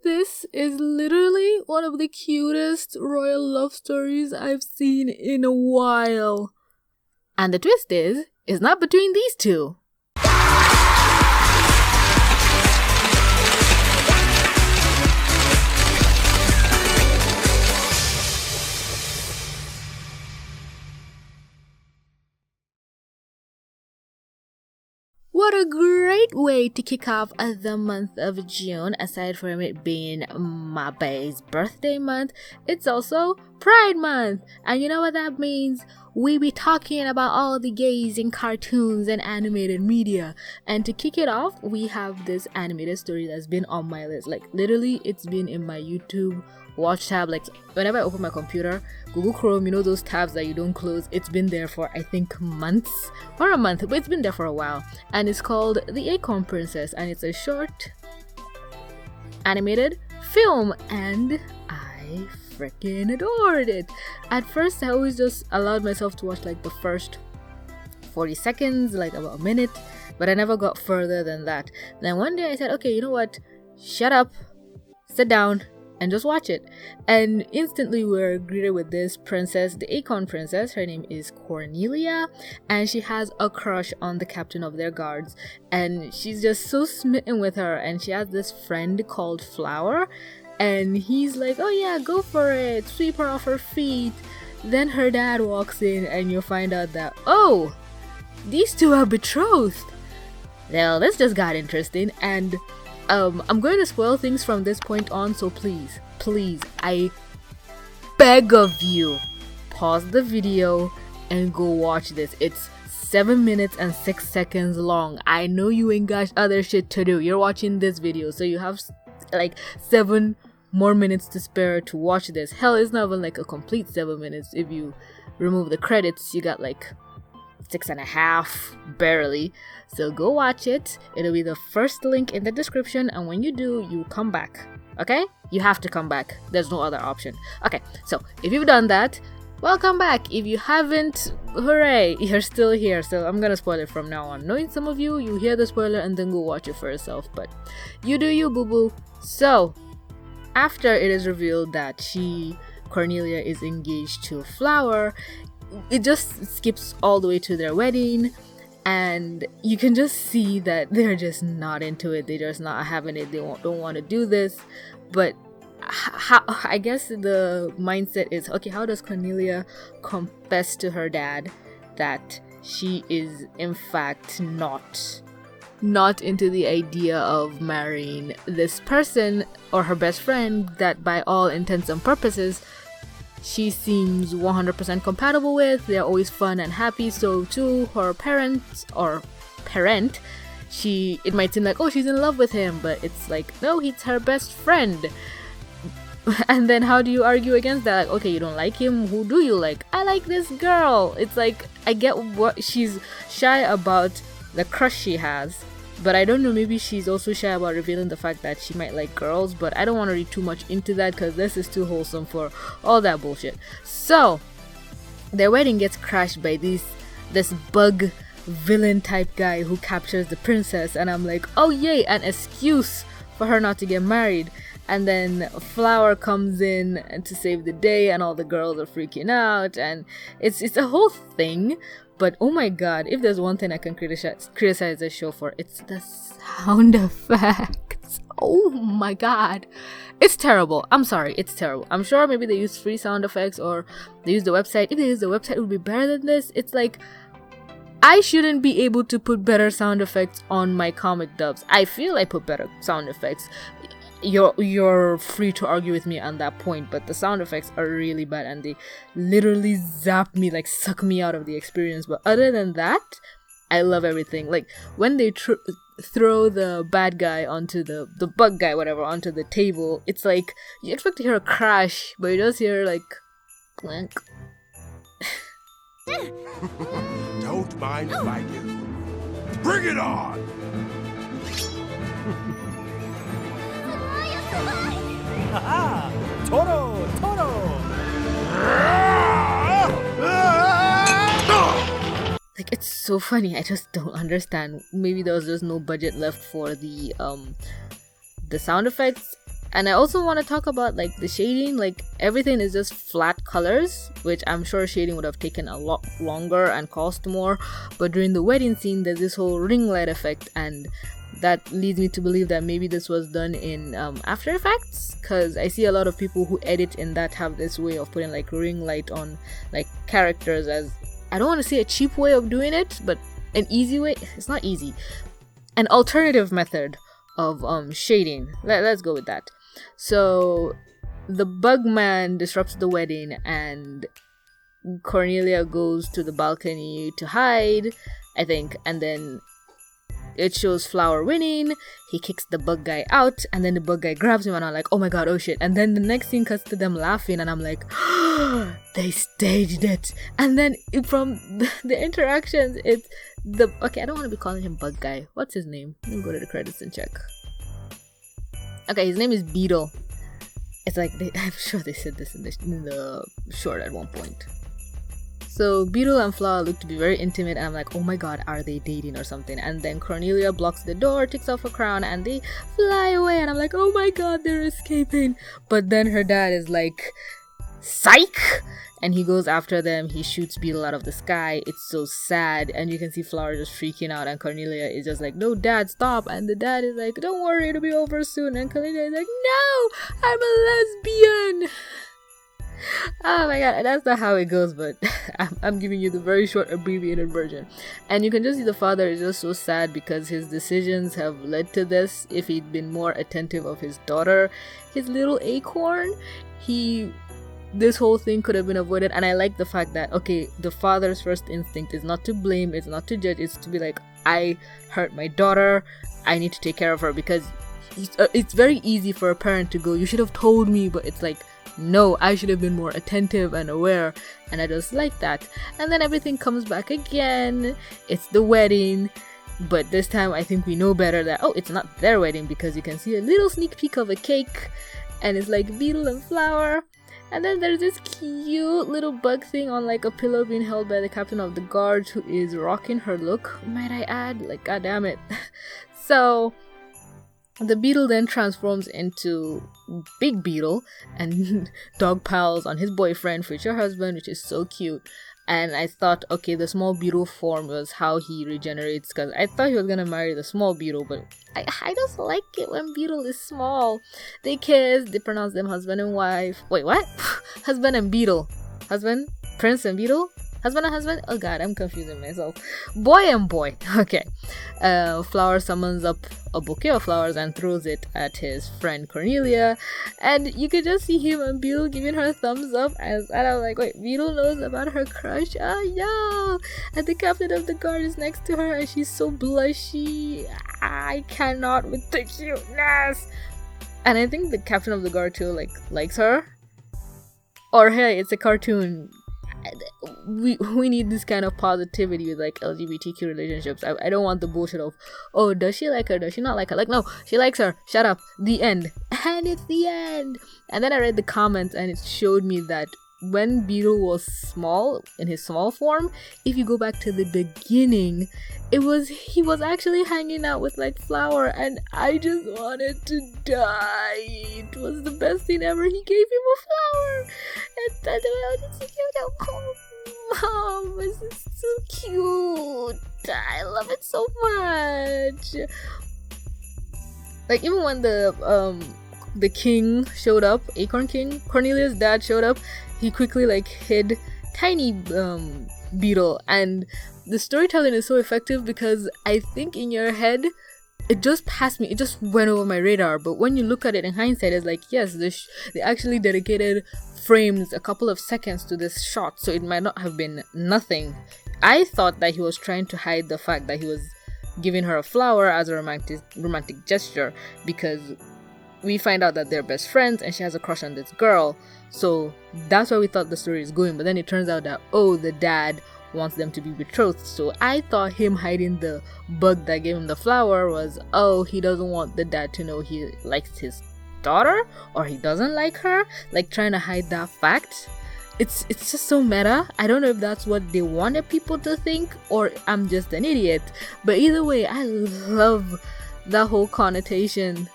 This is literally one of the cutest royal love stories I've seen in a while. And the twist is, it's not between these two. What a great way to kick off the month of June. Aside from it being my bae's birthday month, it's also Pride Month. And you know what that means? We be talking about all the gays in cartoons and animated media. And to kick it off, we have this animated story that's been on my list. Like literally, it's been in my YouTube watch tab. Like whenever I open my computer, Google Chrome, you know those tabs that you don't close, it's been there for I think months or a month, but it's been there for a while. And it's called The Acorn Princess, and it's a short animated film, and I freaking adored it. At first I always just allowed myself to watch like the first 40 seconds, like about a minute, but I never got further than that. Then one day I said, okay, you know what, shut up, sit down and just watch it. And instantly we're greeted with this princess, the Acorn princess. Her name is Cornelia, and she has a crush on the captain of their guards, and she's just so smitten with her. And she has this friend called Flower, and he's like, oh yeah, go for it, sweep her off her feet. Then her dad walks in, and you find out that, oh, these two are betrothed. Well, this just got interesting, and I'm going to spoil things from this point on, so please, I beg of you, pause the video and go watch this. It's 7 minutes and 6 seconds long. I know you ain't got other shit to do. You're watching this video, so you have like 7 more minutes to spare to watch this. Hell, it's not even like a complete 7 minutes. If you remove the credits, you got like 6.5 barely. So go watch it. It'll be the first link in the description, and when you do, you come back. Okay, you have to come back. There's no other option. Okay, so if you've done that, welcome back. If you haven't, hooray, you're still here. So I'm gonna spoil it from now on. Knowing some of you, you hear the spoiler and then go watch it for yourself, but you do you, boo boo. So after it is revealed that Cornelia is engaged to Flower, it just skips all the way to their wedding, and you can just see that they're just not into it. They're just not having it. They don't want to do this. But how, I guess the mindset is, okay, how does Cornelia confess to her dad that she is in fact not into the idea of marrying this person or her best friend that by all intents and purposes she seems 100% compatible with? They're always fun and happy. So to her parent, it might seem like, oh, she's in love with him, but it's like, no, he's her best friend. And then how do you argue against that? Like, okay, you don't like him, who do you like? I like this girl. It's like, I get what she's shy about, the crush she has, but I don't know, maybe she's also shy about revealing the fact that she might like girls, but I don't want to read too much into that because this is too wholesome for all that bullshit. So their wedding gets crashed by this bug villain type guy who captures the princess, and I'm like, oh yay, an excuse for her not to get married. And then Flower comes in to save the day, and all the girls are freaking out, and it's a whole thing. But oh my god, if there's one thing I can criticize this show for, it's the sound effects. Oh my god, it's terrible. I'm sorry, it's terrible. I'm sure maybe they use free sound effects or they use the website. If they use the website, it would be better than this. It's like, I shouldn't be able to put better sound effects on my comic dubs. I feel I put better sound effects. You're free to argue with me on that point, but the sound effects are really bad and they literally zap me, like suck me out of the experience. But other than that, I love everything. Like when they throw the bad guy onto the bug guy, whatever, onto the table, it's like you expect to hear a crash, but you just hear like clank. Don't mind if I do. Bring it on! Haha! Toro! Like, it's so funny. I just don't understand. Maybe there was just no budget left for the sound effects. And I also want to talk about like the shading. Like everything is just flat colors, which I'm sure shading would have taken a lot longer and cost more. But during the wedding scene, there's this whole ring light effect, and that leads me to believe that maybe this was done in After Effects, because I see a lot of people who edit in that have this way of putting like ring light on like characters, as I don't want to say a cheap way of doing it, but an easy way. It's not easy, an alternative method of shading. Let's go with that. So the bug man disrupts the wedding, and Cornelia goes to the balcony to hide, I think, and then it shows Flower winning. He kicks the bug guy out, and then the bug guy grabs him, and I'm like, oh my god, oh shit. And then the next scene cuts to them laughing, and I'm like, they staged it. And then from the interactions, it's okay, I don't want to be calling him bug guy. What's his name? Let me go to the credits and check. Okay, his name is Beetle. It's like I'm sure they said this in the short at one point. So Beetle and Flower look to be very intimate, and I'm like, oh my god, are they dating or something? And then Cornelia blocks the door, takes off her crown, and they fly away, and I'm like, oh my god, they're escaping. But then her dad is like, psych! And he goes after them. He shoots Beetle out of the sky. It's so sad, and you can see Flower just freaking out, and Cornelia is just like, no dad, stop. And the dad is like, don't worry, it'll be over soon. And Cornelia is like, no, I'm a lesbian. Oh my god, that's not how it goes, but I'm giving you the very short abbreviated version. And you can just see the father is just so sad because his decisions have led to this. If he'd been more attentive of his daughter, his little Acorn, this whole thing could have been avoided. And I like the fact that, okay, the father's first instinct is not to blame, it's not to judge, it's to be like, I hurt my daughter, I need to take care of her. Because it's very easy for a parent to go, you should have told me, but it's like, no, I should have been more attentive and aware. And I just like that. And then everything comes back again. It's the wedding, but this time I think we know better that, oh, it's not their wedding, because you can see a little sneak peek of a cake, and it's like Beetle and Flower. And then there's this cute little bug thing on like a pillow being held by the captain of the guards, who is rocking her look, might I add. Like, god damn it. So the Beetle then transforms into Big Beetle and dog piles on his boyfriend, future husband, which is so cute. And I thought, okay, the small Beetle form was how he regenerates, because I thought he was gonna marry the small Beetle, but I just like it when Beetle is small. They kiss, they pronounce them husband and wife. Wait, what? Husband and Beetle. Husband? Prince and Beetle? Husband and husband? Oh god, I'm confusing myself. Boy and boy. Okay. Flower summons up a bouquet of flowers and throws it at his friend Cornelia. And you could just see him and Beetle giving her a thumbs up. And I was like, wait, Beetle knows about her crush? Oh, yeah. And the captain of the guard is next to her, and she's so blushy. I cannot with the cuteness. And I think the captain of the guard too, likes her. Or hey, it's a cartoon. We need this kind of positivity with like LGBTQ relationships. I don't want the bullshit of, oh, does she like her, does she not like her? Like, no, she likes her, shut up, the end. And it's the end. And then I read the comments, and it showed me that when Beetle was small, in his small form, if you go back to the beginning, he was actually hanging out with like Flower, and I just wanted to die. It was the best thing ever. He gave him a flower, and Mom, this is so cute. I love it so much. Like, even when the king showed up, Acorn King, Cornelia's dad showed up, he quickly like hid tiny Beetle, and the storytelling is so effective because I think in your head it just passed me, it just went over my radar, but when you look at it in hindsight, it's like, yes, they actually dedicated frames, a couple of seconds to this shot, so it might not have been nothing. I thought that he was trying to hide the fact that he was giving her a flower as a romantic gesture, because we find out that they're best friends and she has a crush on this girl. So that's where we thought the story is going. But then it turns out that, oh, the dad wants them to be betrothed. So I thought him hiding the bug that gave him the flower was, oh, he doesn't want the dad to know he likes his daughter, or he doesn't like her, like trying to hide that fact. It's just so meta. I don't know if that's what they wanted people to think, or I'm just an idiot. But either way, I love that whole connotation.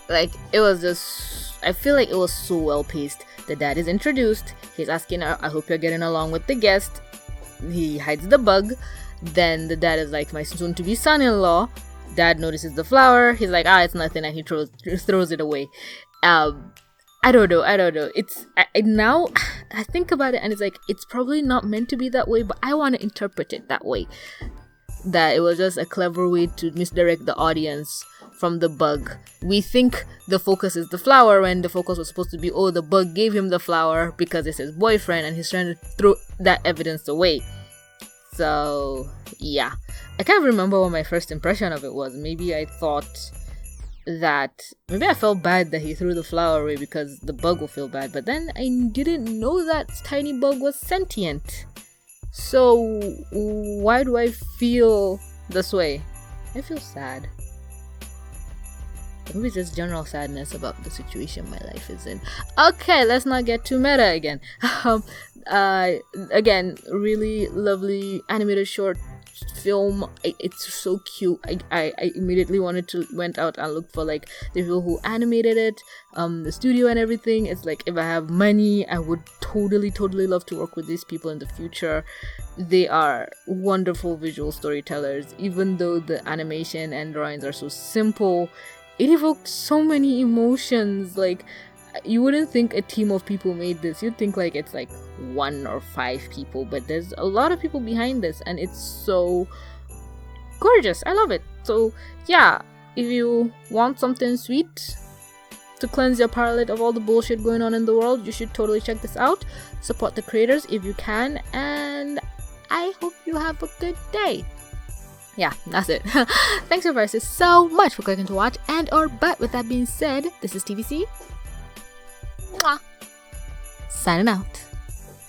Like, it was just, I feel like it was so well paced. The dad is introduced. He's asking her, I hope you're getting along with the guest. He hides the bug. Then the dad is like, my soon-to-be son-in-law. Dad notices the flower. He's like, it's nothing, and he throws it away. I don't know. It's now I think about it, and it's like, it's probably not meant to be that way, but I want to interpret it that way. That it was just a clever way to misdirect the audience from the bug. We think the focus is the flower when the focus was supposed to be, the bug gave him the flower because it's his boyfriend, and he's trying to throw that evidence away. So yeah, I can't remember what my first impression of it was. Maybe I felt bad that he threw the flower away because the bug will feel bad, but then I didn't know that tiny bug was sentient. So why do I feel this way? I feel sad. Maybe it's just general sadness about the situation my life is in. Okay, let's not get too meta again. Again, really lovely animated short film. It's so cute. I immediately went out and looked for like the people who animated it, the studio and everything. It's like, if I have money, I would totally love to work with these people in the future. They are wonderful visual storytellers. Even though the animation and drawings are so simple, it evoked so many emotions. Like, you wouldn't think a team of people made this. You'd think like it's like 1 or 5 people, but there's a lot of people behind this, and it's so gorgeous. I love it. So yeah, if you want something sweet to cleanse your palate of all the bullshit going on in the world, you should totally check this out. Support the creators if you can, and I hope you have a good day. Yeah, that's it. Thanks everybody so much for clicking to watch but with that being said, this is TVC. Mwah. Signing out.